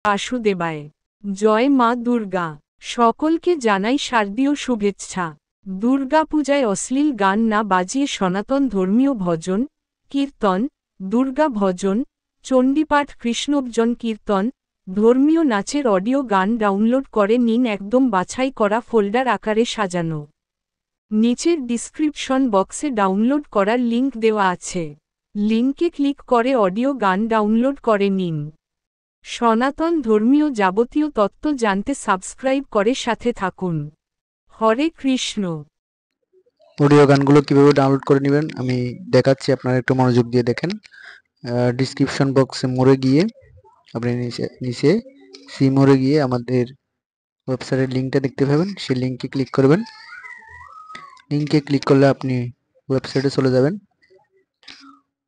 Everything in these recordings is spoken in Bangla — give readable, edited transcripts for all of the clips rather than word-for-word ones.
বাসুদেবায়। জয় মা দুর্গা। সকলকে জানাই শারদীয় শুভেচ্ছা। দুর্গাপূজায় অশ্লীল গান না বাজিয়ে সনাতন ধর্মীয় ভজন, কীর্তন, দুর্গা ভজন, চণ্ডীপাঠ, কৃষ্ণভজন কীর্তন, ধর্মীয় নাচের অডিও গান ডাউনলোড করে নিন একদম বাছাই করা ফোল্ডার আকারে সাজানো। নিচের ডিসক্রিপশন বক্সে ডাউনলোড করার লিংক দেওয়া আছে। লিংকে ক্লিক করে অডিও গান ডাউনলোড করে নিন। সনাতন ধর্মীয় যাবতীয় তত্ত্ব জানতে সাবস্ক্রাইব করে সাথে থাকুন। হরে কৃষ্ণ। অডিও গানগুলো কিভাবে ডাউনলোড করে নেবেন আমি দেখাচ্ছি, আপনারা একটু মনোযোগ দিয়ে দেখেন। ডিসক্রিপশন বক্সে মোড়ে গিয়ে আপনি নিচে সি মোড়ে গিয়ে আমাদের ওয়েবসাইটের লিঙ্কটা দেখতে পাবেন, সেই লিঙ্কে ক্লিক করবেন। লিঙ্কে ক্লিক করলে আপনি ওয়েবসাইটে চলে যাবেন।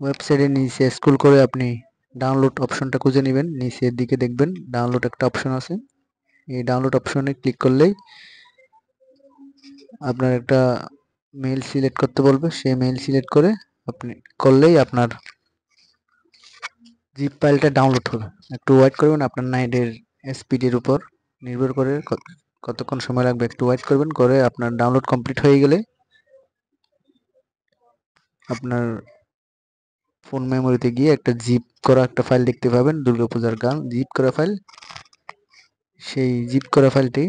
ওয়েবসাইটের নিচে স্ক্রল করে আপনি ডাউনলোড অপশনটা খুঁজে নেবেন। নিচের দিকে দেখবেন ডাউনলোড একটা অপশন আছে। এই ডাউনলোড অপশনে ক্লিক করলেই আপনার একটা মেইল সিলেক্ট করতে বলবে, সেই মেইল সিলেক্ট করে আপনি করলেই আপনার জিপ ফাইলটা ডাউনলোড হবে। একটু ওয়েট করবেন, আপনার নাইটের স্পিডের উপর নির্ভর করে কতক্ষণ সময় লাগবে, একটু ওয়েট করবেন। করে আপনার ডাউনলোড কমপ্লিট হয়ে গেলে আপনার ফোন মেমোরিতে গিয়ে একটা জিপ করা একটা ফাইল দেখতে পাবেন, দুর্গাপূজার গান জিপ করা ফাইল। সেই জিপ করা ফাইলটি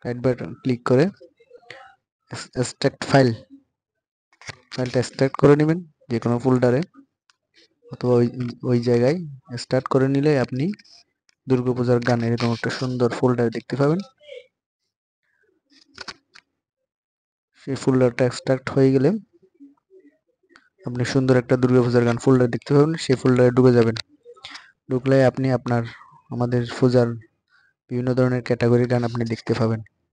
রাইট বাটন ক্লিক করে এক্সট্রাক্ট ফাইলটা এক্সট্রাক্ট করে নেবেন যে কোনো ফোল্ডারে অথবা ওই জায়গায় স্টার্ট করে নিলে আপনি দুর্গাপূজার গান এরকম একটা সুন্দর ফোল্ডার দেখতে পাবেন। সেই ফোল্ডারটা এক্সট্রাক্ট হয়ে গেলে আপনি সুন্দর একটা দুর্গাপূজার গান ফোল্ডার দেখতে পাবেন। সেই ফোল্ডারে ঢুকে যাবেন। ঢুকলে আপনি আমাদের পূজার বিভিন্ন ধরনের ক্যাটাগরি গান আপনি দেখতে পাবেন।